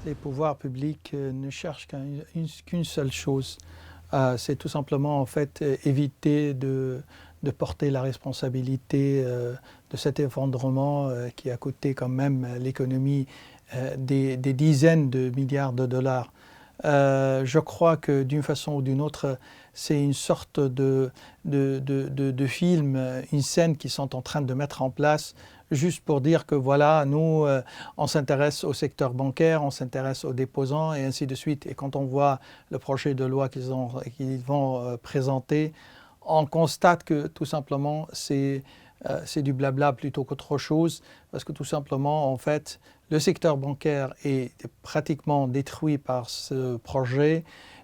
Les pouvoirs publics ne cherchent qu'une seule chose, c'est tout simplement en fait éviter de porter la responsabilité de cet effondrement qui a coûté quand même l'économie des dizaines de milliards de dollars. Je crois que d'une façon ou d'une autre, c'est une sorte de film, une scène qu'ils sont en train de mettre en place juste pour dire que voilà, nous, on s'intéresse au secteur bancaire, on s'intéresse aux déposants et ainsi de suite. Et quand on voit le projet de loi qu'ils vont présenter, on constate que tout simplement c'est du blabla plutôt qu'autre chose, parce que tout simplement, en fait, le secteur bancaire est pratiquement détruit par ce projet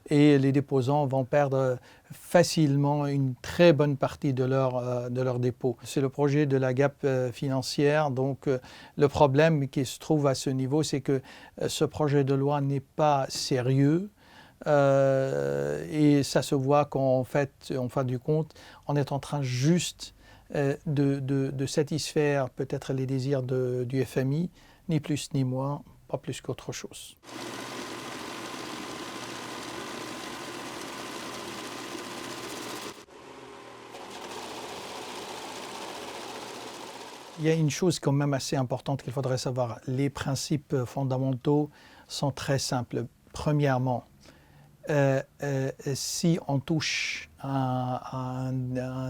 et les déposants vont perdre facilement une très bonne partie de leur dépôt. C'est le projet de la gap financière, donc le problème qui se trouve à ce niveau, c'est que ce projet de loi n'est pas sérieux. Et ça se voit qu'en fait, en fin du compte, on est en train juste de satisfaire peut-être les désirs du FMI, ni plus ni moins, pas plus qu'autre chose. Il y a une chose quand même assez importante qu'il faudrait savoir. Les principes fondamentaux sont très simples. Premièrement, si on touche un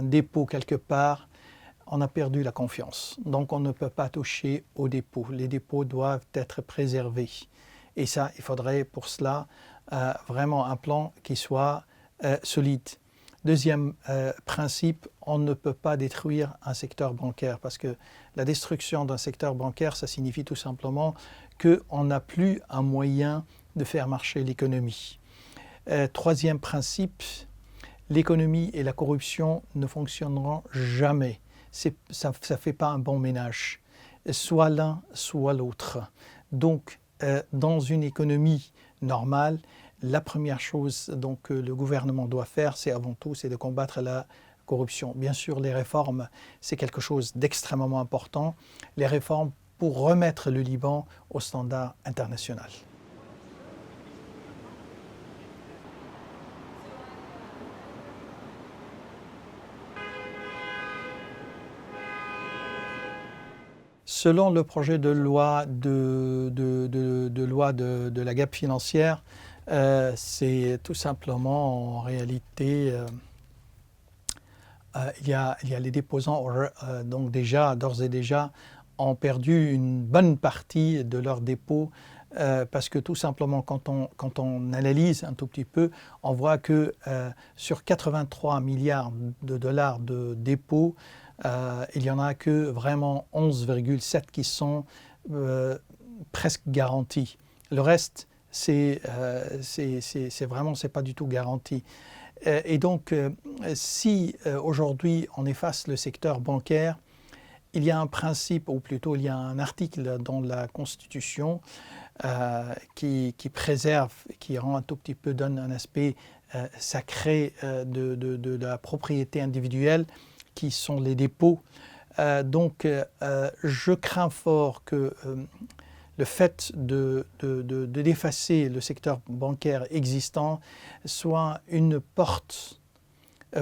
dépôt quelque part, on a perdu la confiance. Donc on ne peut pas toucher aux dépôts. Les dépôts doivent être préservés. Et ça, il faudrait pour cela vraiment un plan qui soit solide. Deuxième principe, on ne peut pas détruire un secteur bancaire parce que la destruction d'un secteur bancaire, ça signifie tout simplement qu'on n'a plus un moyen de faire marcher l'économie. Troisième principe, l'économie et la corruption ne fonctionneront jamais. Ça ne fait pas un bon ménage, soit l'un, soit l'autre. Donc, dans une économie normale, la première chose que le gouvernement doit faire, c'est avant tout, c'est de combattre la corruption. Bien sûr, les réformes, c'est quelque chose d'extrêmement important. Les réformes pour remettre le Liban au standard international. Selon le projet de loi de la gap financière, c'est tout simplement en réalité, il y a les déposants donc d'ores et déjà ont perdu une bonne partie de leurs dépôts parce que tout simplement quand on analyse un tout petit peu, on voit que sur 83 milliards de dollars de dépôts, il n'y en a que vraiment 11,7 qui sont presque garantis. Le reste, c'est pas du tout garanti. Et donc, si aujourd'hui on efface le secteur bancaire, il y a un principe, ou plutôt il y a un article dans la Constitution qui préserve, qui rend un tout petit peu, donne un aspect sacré de la propriété individuelle, qui sont les dépôts. Donc, je crains fort que le fait d'effacer le secteur bancaire existant soit une porte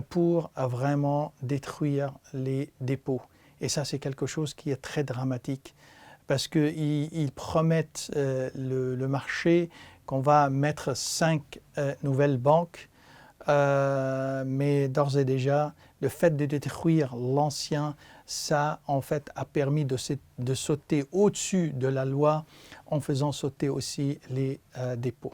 pour vraiment détruire les dépôts. Et ça, c'est quelque chose qui est très dramatique parce qu'ils promettent le marché qu'on va mettre 5 nouvelles banques, mais d'ores et déjà, le fait de détruire l'ancien, ça en fait a permis de sauter au-dessus de la loi en faisant sauter aussi les dépôts.